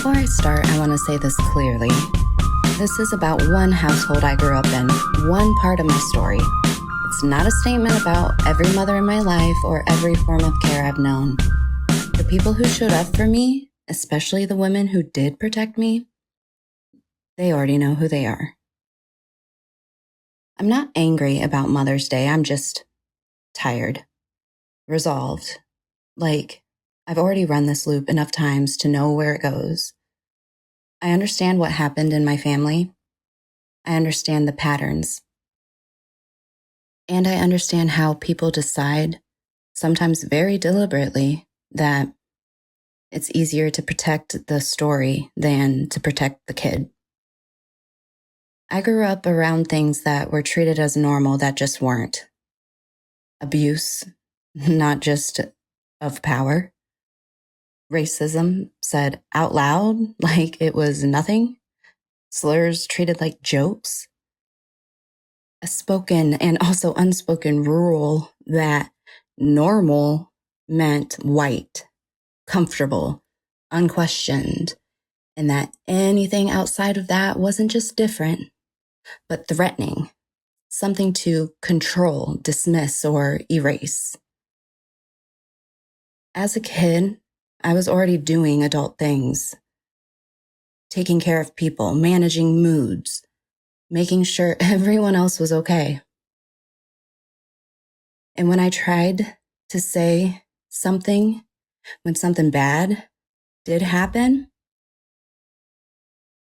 Before I start, I want to say this clearly. This is about one household I grew up in, one part of my story. It's not a statement about every mother in my life or every form of care I've known. The people who showed up for me, especially the women who did protect me, they already know who they are. I'm not angry about Mother's Day. I'm just tired, resolved. Like, I've already run this loop enough times to know where it goes. I understand what happened in my family. I understand the patterns. And I understand how people decide, sometimes very deliberately, that it's easier to protect the story than to protect the kid. I grew up around things that were treated as normal that just weren't. Abuse, not just of power. Racism said out loud like it was nothing. Slurs treated like jokes. A spoken and also unspoken rule that normal meant white, comfortable, unquestioned, and that anything outside of that wasn't just different, but threatening, something to control, dismiss, or erase. As a kid, I was already doing adult things, taking care of people, managing moods, making sure everyone else was okay. And when I tried to say something, when something bad did happen,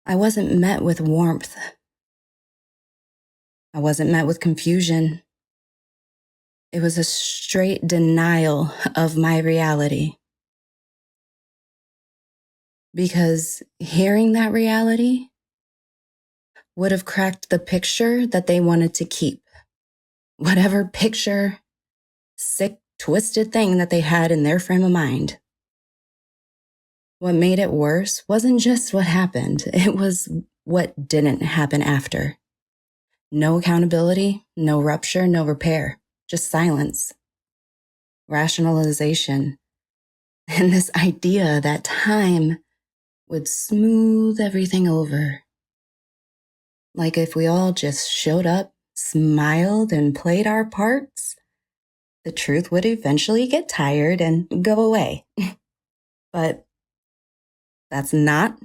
I wasn't met with warmth. I wasn't met with confusion. It was a straight denial of my reality. Because hearing that reality would have cracked the picture that they wanted to keep. Whatever picture, sick, twisted thing that they had in their frame of mind. What made it worse wasn't just what happened, it was what didn't happen after. No accountability, no rupture, no repair, just silence, rationalization, and this idea that time would smooth everything over. Like if we all just showed up, smiled, and played our parts, the truth would eventually get tired and go away. But that's not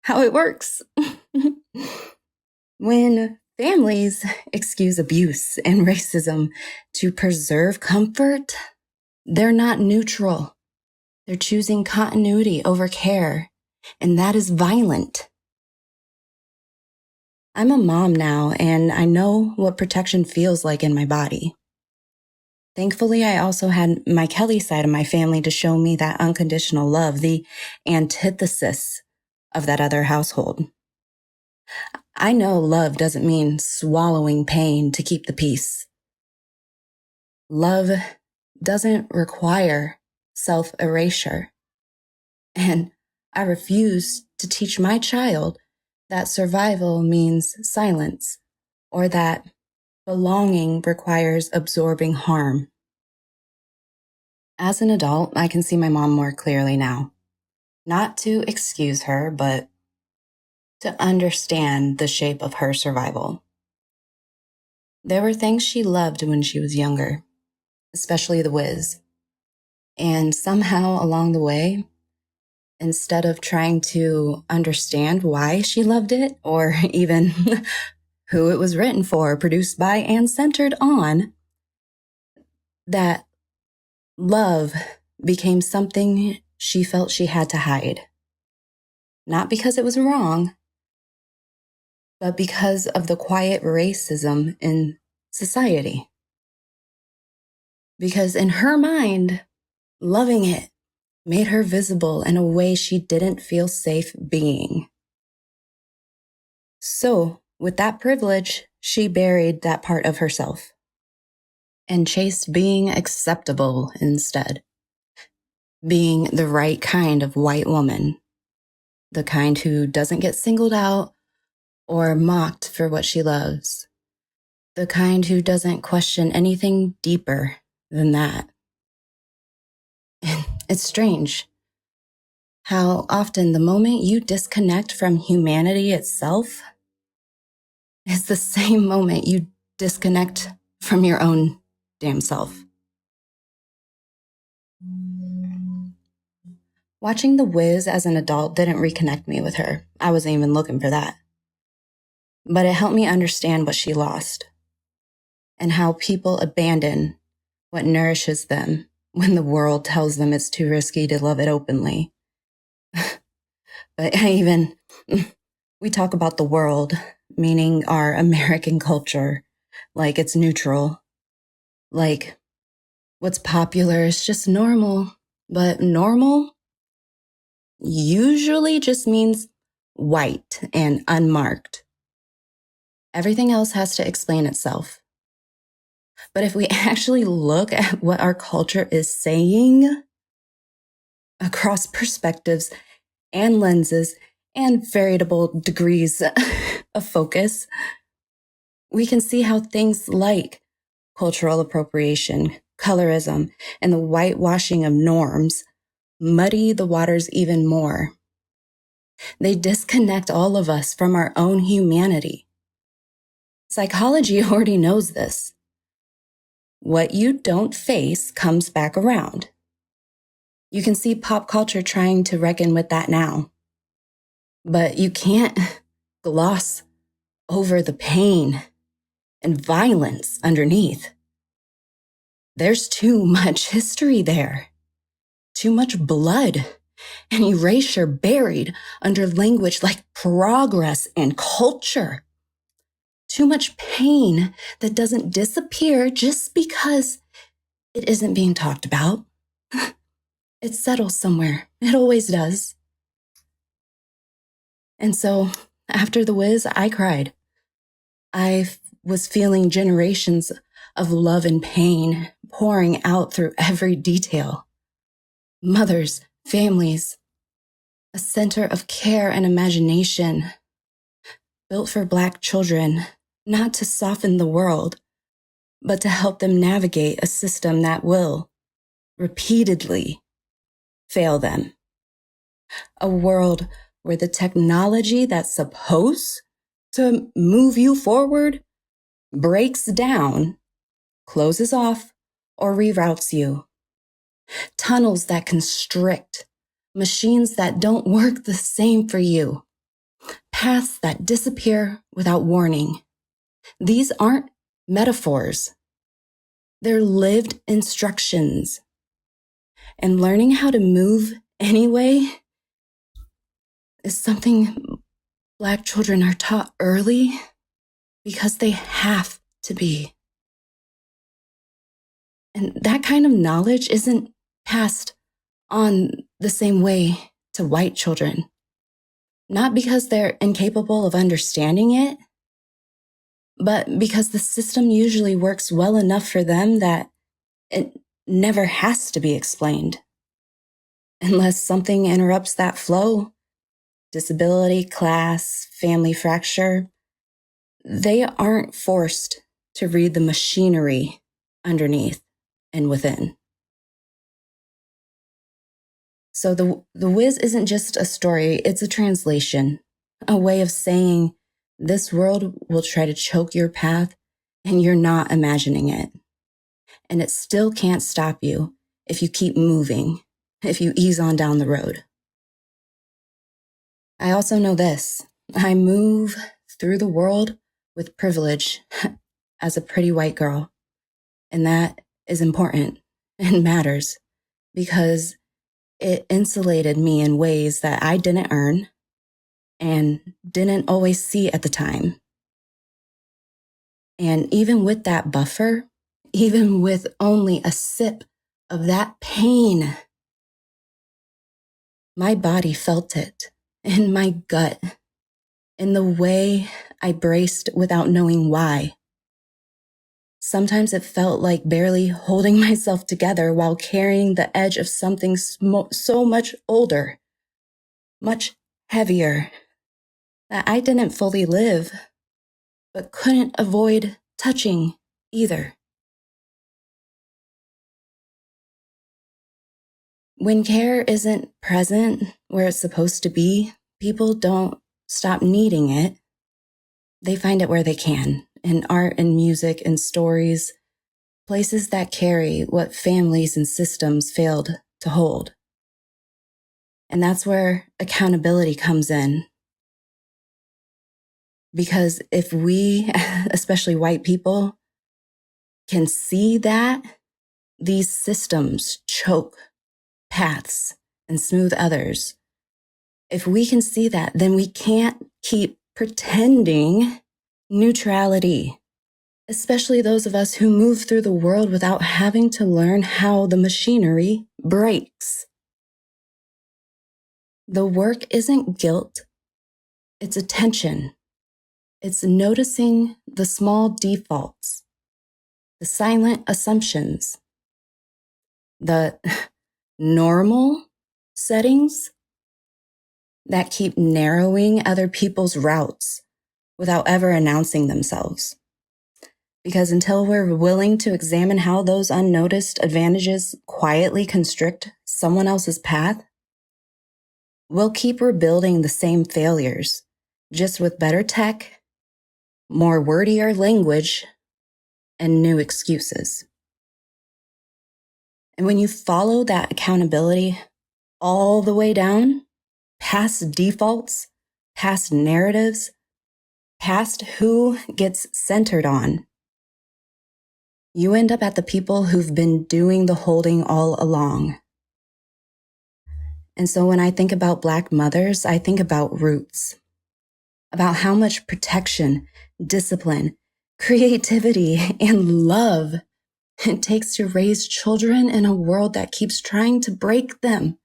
how it works. When families excuse abuse and racism to preserve comfort, they're not neutral. They're choosing continuity over care, and that is violent. I'm a mom now, and I know what protection feels like in my body. Thankfully, I also had my Kelly side of my family to show me that unconditional love, the antithesis of that other household. I know love doesn't mean swallowing pain to keep the peace. Love doesn't require self-erasure. And I refuse to teach my child that survival means silence, or that belonging requires absorbing harm. As an adult, I can see my mom more clearly now. Not to excuse her, but to understand the shape of her survival. There were things she loved when she was younger, especially The Wiz. And somehow along the way, instead of trying to understand why she loved it, or even who it was written for, produced by, and centered on, that love became something she felt she had to hide. Not because it was wrong, but because of the quiet racism in society. Because in her mind, loving it made her visible in a way she didn't feel safe being. So, with that privilege, she buried that part of herself and chased being acceptable instead. Being the right kind of white woman, the kind who doesn't get singled out or mocked for what she loves, the kind who doesn't question anything deeper than that. It's strange how often the moment you disconnect from humanity itself is the same moment you disconnect from your own damn self. Watching The Wiz as an adult didn't reconnect me with her. I wasn't even looking for that. But it helped me understand what she lost and how people abandon what nourishes them when the world tells them it's too risky to love it openly. But we talk about the world, meaning our American culture, like it's neutral. Like what's popular is just normal. But normal usually just means white and unmarked. Everything else has to explain itself. But if we actually look at what our culture is saying across perspectives and lenses and veritable degrees of focus, we can see how things like cultural appropriation, colorism, and the whitewashing of norms muddy the waters even more. They disconnect all of us from our own humanity. Psychology already knows this. What you don't face comes back around. You can see pop culture trying to reckon with that now. But you can't gloss over the pain and violence underneath. There's too much history there, too much blood and erasure buried under language like progress and culture. Too much pain that doesn't disappear just because it isn't being talked about. It settles somewhere. It always does. And so after The Wiz, I cried. I was feeling generations of love and pain pouring out through every detail. Mothers, families, a center of care and imagination built for Black children, not to soften the world, but to help them navigate a system that will repeatedly fail them. A world where the technology that's supposed to move you forward breaks down, closes off, or reroutes you. Tunnels that constrict, machines that don't work the same for you, paths that disappear without warning. These aren't metaphors. They're lived instructions. And learning how to move anyway is something Black children are taught early because they have to be. And that kind of knowledge isn't passed on the same way to white children. Not because they're incapable of understanding it, but because the system usually works well enough for them that it never has to be explained. Unless something interrupts that flow, disability, class, family fracture, they aren't forced to read the machinery underneath and within. So the Wiz isn't just a story, it's a translation, a way of saying this world will try to choke your path and you're not imagining it. And it still can't stop you if you keep moving, if you ease on down the road. I also know this. I move through the world with privilege as a pretty white girl. And that is important and matters because it insulated me in ways that I didn't earn and didn't always see at the time. And even with that buffer, even with only a sip of that pain, my body felt it in my gut, in the way I braced without knowing why. Sometimes it felt like barely holding myself together while carrying the edge of something so much older, much heavier, that I didn't fully live, but couldn't avoid touching either. When care isn't present where it's supposed to be, people don't stop needing it. They find it where they can, in art and music and stories, places that carry what families and systems failed to hold. And that's where accountability comes in. Because if we, especially white people, can see that these systems choke paths and smooth others, if we can see that, then we can't keep pretending neutrality, especially those of us who move through the world without having to learn how the machinery breaks. The work isn't guilt, it's attention. It's noticing the small defaults, the silent assumptions, the normal settings that keep narrowing other people's routes without ever announcing themselves. Because until we're willing to examine how those unnoticed advantages quietly constrict someone else's path, we'll keep rebuilding the same failures, just with better tech, more wordier language, and new excuses. And when you follow that accountability all the way down, past defaults, past narratives, past who gets centered on, you end up at the people who've been doing the holding all along. And so when I think about Black mothers, I think about roots, about how much protection, discipline, creativity, and love it takes to raise children in a world that keeps trying to break them.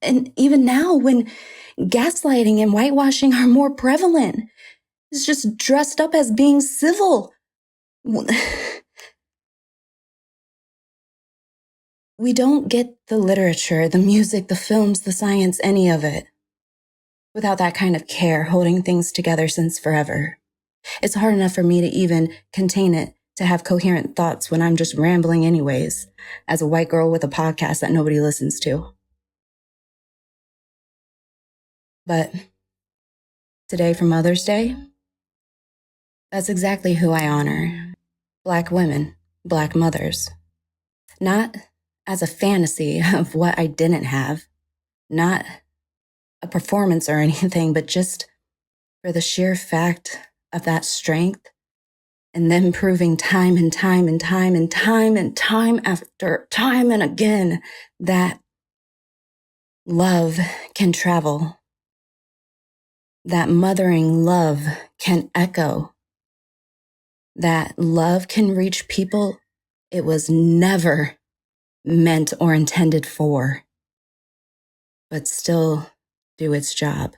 And even now, when gaslighting and whitewashing are more prevalent, it's just dressed up as being civil. We don't get the literature, the music, the films, the science, any of it without that kind of care holding things together since forever. It's hard enough for me to even contain it, to have coherent thoughts when I'm just rambling anyways, as a white girl with a podcast that nobody listens to. But today for Mother's Day, that's exactly who I honor. Black women, Black mothers. Not as a fantasy of what I didn't have, not a performance or anything, but just for the sheer fact of that strength and them proving time and time and time and time and time after time and again that love can travel, that mothering love can echo, that love can reach people it was never meant or intended for, but still do its job.